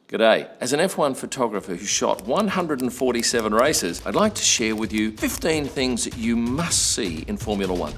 G'day. As an F1 photographer who shot 147 races, I'd like to share with you 15 things that you must see in Formula One.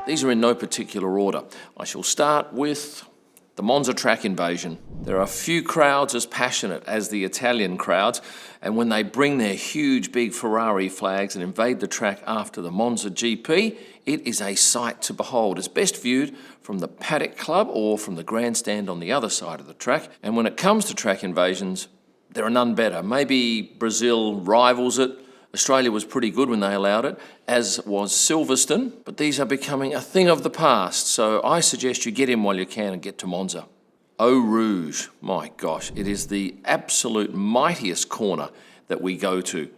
These are in no particular order. I shall start with the Monza track invasion. There are few crowds as passionate as the Italian crowds, and when they bring their huge big Ferrari flags and invade the track after the Monza GP, it is a sight to behold. It's best viewed from the paddock club or from the grandstand on the other side of the track. And when it comes to track invasions, there are none better. Maybe Brazil rivals it. Australia was pretty good when they allowed it, as was Silverstone, but these are becoming a thing of the past, so I suggest you get in while you can and get to Monza. Eau Rouge, my gosh, it is the absolute mightiest corner that we go to.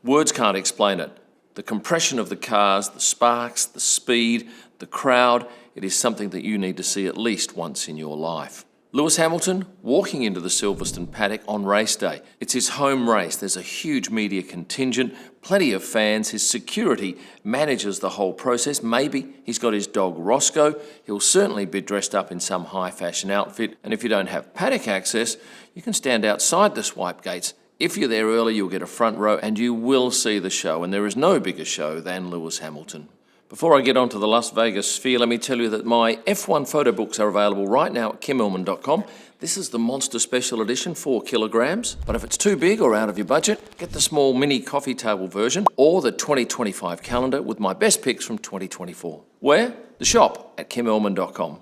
Words can't explain it. The compression of the cars, the sparks, the speed, the crowd, it is something that you need to see at least once in your life. Lewis Hamilton walking into the Silverstone paddock on race day. It's his home race. There's a huge media contingent, plenty of fans. His security manages the whole process. Maybe he's got his dog Roscoe. He'll certainly be dressed up in some high fashion outfit. And if you don't have paddock access, you can stand outside the swipe gates. If you're there early, you'll get a front row and you will see the show. And there is no bigger show than Lewis Hamilton. Before I get on to the Las Vegas sphere, let me tell you that my F1 photo books are available right now at kimmelman.com. This is the Monster Special Edition, 4 kilograms. But if it's too big or out of your budget, get the small mini coffee table version or the 2025 calendar with my best picks from 2024. Where? The shop at kimmelman.com.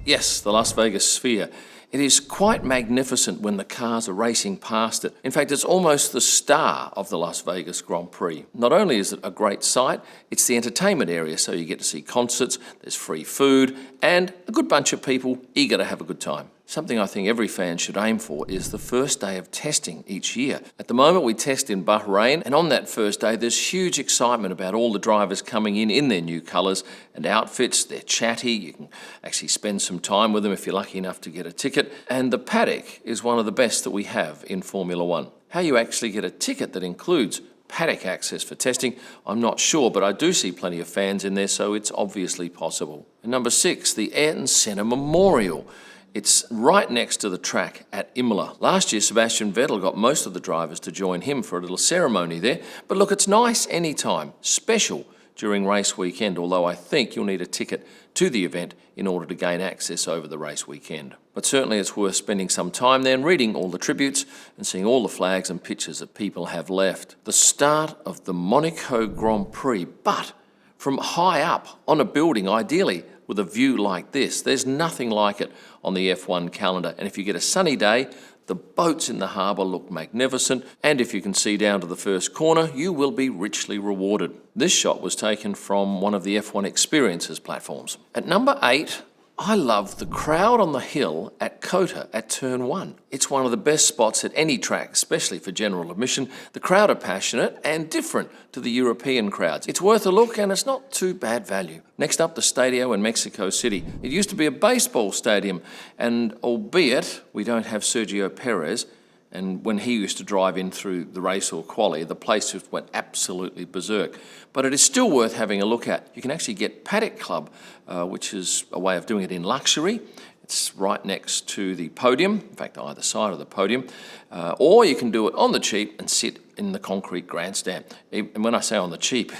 Yes, the Las Vegas sphere. It is quite magnificent when the cars are racing past it. In fact, it's almost the star of the Las Vegas Grand Prix. Not only is it a great sight, it's the entertainment area, so you get to see concerts, there's free food, and a good bunch of people eager to have a good time. Something I think every fan should aim for is the first day of testing each year. At the moment, we test in Bahrain, and on that first day, there's huge excitement about all the drivers coming in their new colours and outfits. They're chatty. You can actually spend some time with them if you're lucky enough to get a ticket. And the paddock is one of the best that we have in Formula One. How you actually get a ticket that includes paddock access for testing, I'm not sure, but I do see plenty of fans in there, so it's obviously possible. And number 6, the Ayrton Senna Memorial. It's right next to the track at Imola. Last year, Sebastian Vettel got most of the drivers to join him for a little ceremony there. But look, it's nice anytime, special during race weekend, although I think you'll need a ticket to the event in order to gain access over the race weekend. But certainly it's worth spending some time there and reading all the tributes and seeing all the flags and pictures that people have left. The start of the Monaco Grand Prix, but from high up on a building, ideally, with a view like this. There's nothing like it on the F1 calendar. And if you get a sunny day, the boats in the harbour look magnificent. And if you can see down to the first corner, you will be richly rewarded. This shot was taken from one of the F1 Experiences platforms. At number 8, I love the crowd on the hill at Kota at Turn 1. It's one of the best spots at any track, especially for general admission. The crowd are passionate and different to the European crowds. It's worth a look and it's not too bad value. Next up, the Stadio in Mexico City. It used to be a baseball stadium, and albeit we don't have Sergio Perez, and when he used to drive in through the race or quali, the place just went absolutely berserk. But it is still worth having a look at. You can actually get Paddock Club, which is a way of doing it in luxury. It's right next to the podium, in fact, either side of the podium. Or you can do it on the cheap and sit in the concrete grandstand. And when I say on the cheap,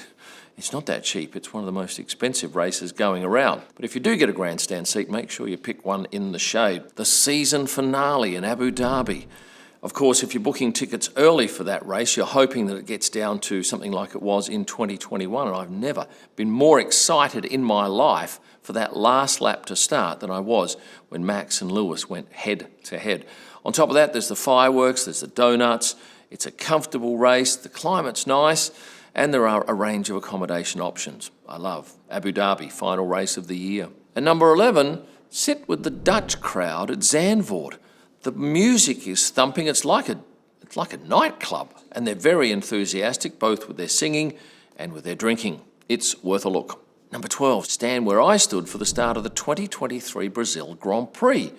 it's not that cheap. It's one of the most expensive races going around. But if you do get a grandstand seat, make sure you pick one in the shade. The season finale in Abu Dhabi. Of course, if you're booking tickets early for that race, you're hoping that it gets down to something like it was in 2021. And I've never been more excited in my life for that last lap to start than I was when Max and Lewis went head to head. On top of that, there's the fireworks, there's the donuts. It's a comfortable race, the climate's nice, and there are a range of accommodation options. I love Abu Dhabi, final race of the year. And number 11, sit with the Dutch crowd at Zandvoort. The music is thumping. It's like a nightclub, and they're very enthusiastic, both with their singing and with their drinking. It's worth a look. Number 12, stand where I stood for the start of the 2023 Brazil Grand Prix.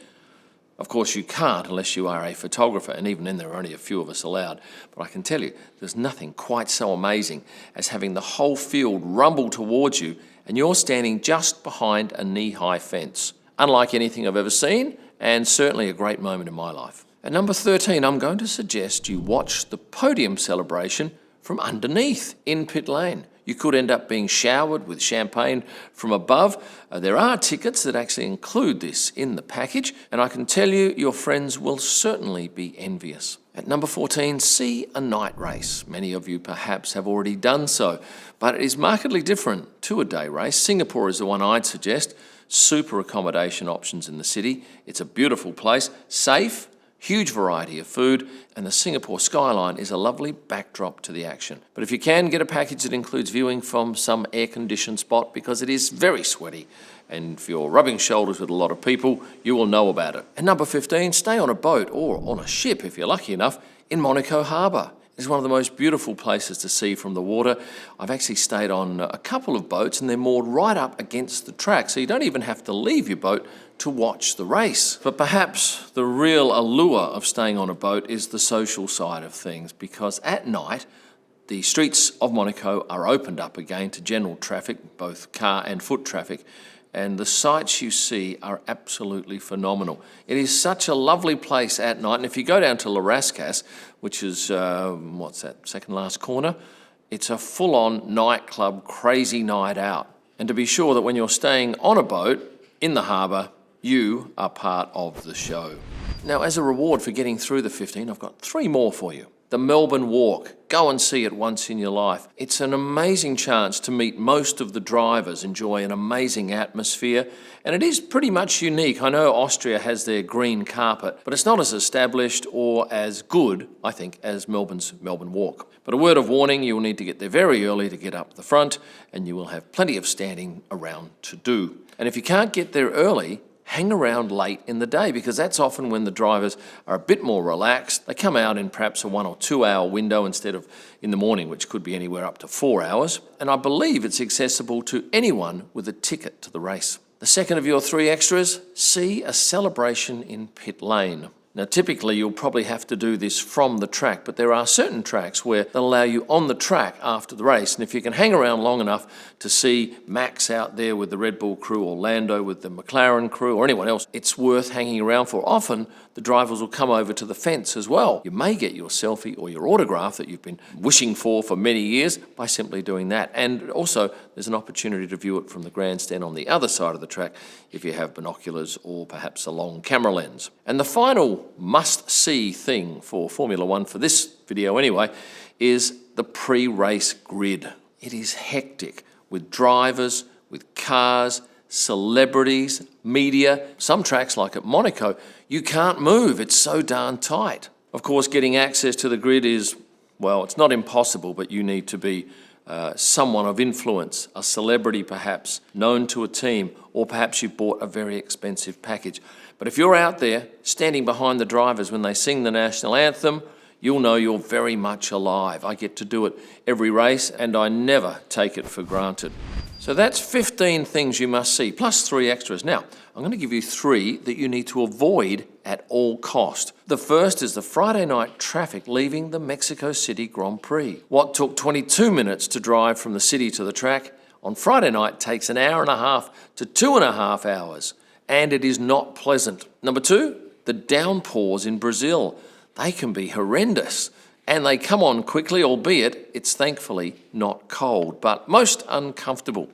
Of course, you can't unless you are a photographer, and even then there are only a few of us allowed. But I can tell you, there's nothing quite so amazing as having the whole field rumble towards you, and you're standing just behind a knee-high fence. unlike anything I've ever seen, and certainly a great moment in my life. At number 13, I'm going to suggest you watch the podium celebration from underneath in pit lane. You could end up being showered with champagne from above. There are tickets that actually include this in the package, and I can tell you your friends will certainly be envious. At number 14, see a night race. Many of you perhaps have already done so, but it is markedly different to a day race. Singapore is the one I'd suggest. Super accommodation options in the city. It's a beautiful place, safe, huge variety of food, and the Singapore skyline is a lovely backdrop to the action. But if you can, get a package that includes viewing from some air-conditioned spot, because it is very sweaty, and if you're rubbing shoulders with a lot of people, you will know about it. And number 15, stay on a boat or on a ship, if you're lucky enough, in Monaco Harbour. It's one of the most beautiful places to see from the water. I've actually stayed on a couple of boats, and they're moored right up against the track, so you don't even have to leave your boat to watch the race. But perhaps the real allure of staying on a boat is the social side of things, because at night, the streets of Monaco are opened up again to general traffic, both car and foot traffic, and the sights you see are absolutely phenomenal. It is such a lovely place at night, and if you go down to La Rascasse, which is, second last corner, it's a full-on nightclub, crazy night out. And to be sure that when you're staying on a boat in the harbour, you are part of the show. Now, as a reward for getting through the 15, I've got 3 more for you. The Melbourne Walk. Go and see it once in your life. It's an amazing chance to meet most of the drivers, enjoy an amazing atmosphere, and it is pretty much unique. I know Austria has their green carpet, but it's not as established or as good, I think, as Melbourne's Melbourne Walk. But a word of warning, you will need to get there very early to get up the front, and you will have plenty of standing around to do. And if you can't get there early, hang around late in the day, because that's often when the drivers are a bit more relaxed. They come out in perhaps a 1 or 2 hour window instead of in the morning, which could be anywhere up to 4 hours. And I believe it's accessible to anyone with a ticket to the race. The second of your 3 extras, see a celebration in pit lane. Now, typically, you'll probably have to do this from the track, but there are certain tracks where they'll allow you on the track after the race. And if you can hang around long enough to see Max out there with the Red Bull crew, or Lando with the McLaren crew, or anyone else, it's worth hanging around for. Often, the drivers will come over to the fence as well. You may get your selfie or your autograph that you've been wishing for many years by simply doing that. And also, there's an opportunity to view it from the grandstand on the other side of the track if you have binoculars or perhaps a long camera lens. And the final must-see thing for Formula One, for this video anyway, is the pre-race grid. It is hectic with drivers, with cars, celebrities, media. Some tracks, like at Monaco, you can't move. It's so darn tight. Of course, getting access to the grid is, well, it's not impossible, but you need to be someone of influence, a celebrity perhaps, known to a team, or perhaps you bought a very expensive package. But if you're out there standing behind the drivers when they sing the national anthem, you'll know you're very much alive. I get to do it every race, and I never take it for granted. So that's 15 things you must see, plus 3 extras. Now, I'm going to give you 3 that you need to avoid at all cost. The first is the Friday night traffic leaving the Mexico City Grand Prix. What took 22 minutes to drive from the city to the track, on Friday night takes an hour and a half to 2.5 hours. And it is not pleasant. Number 2, the downpours in Brazil. They can be horrendous, and they come on quickly, albeit it's thankfully not cold, but most uncomfortable.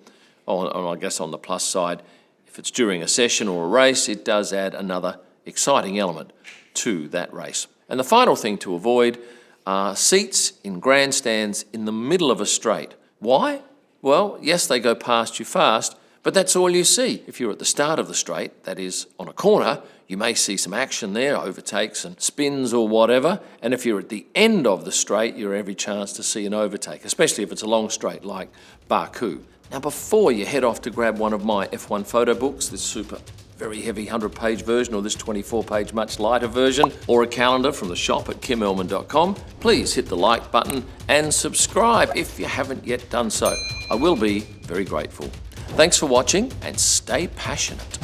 Oh, I guess on the plus side, if it's during a session or a race, it does add another exciting element to that race. And the final thing to avoid are seats in grandstands in the middle of a straight. Why? Well, yes, they go past you fast, but that's all you see. If you're at the start of the straight, that is on a corner, you may see some action there, overtakes and spins or whatever. And if you're at the end of the straight, you're every chance to see an overtake, especially if it's a long straight like Baku. Now, before you head off to grab one of my F1 photo books, this super very heavy 100-page version, or this 24-page much lighter version, or a calendar from the shop at kimelman.com, please hit the like button and subscribe if you haven't yet done so. I will be very grateful. Thanks for watching, and stay passionate.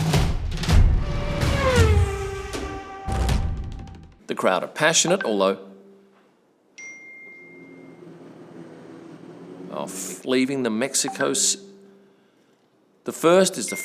The crowd are passionate, although leaving the Mexico. The first is the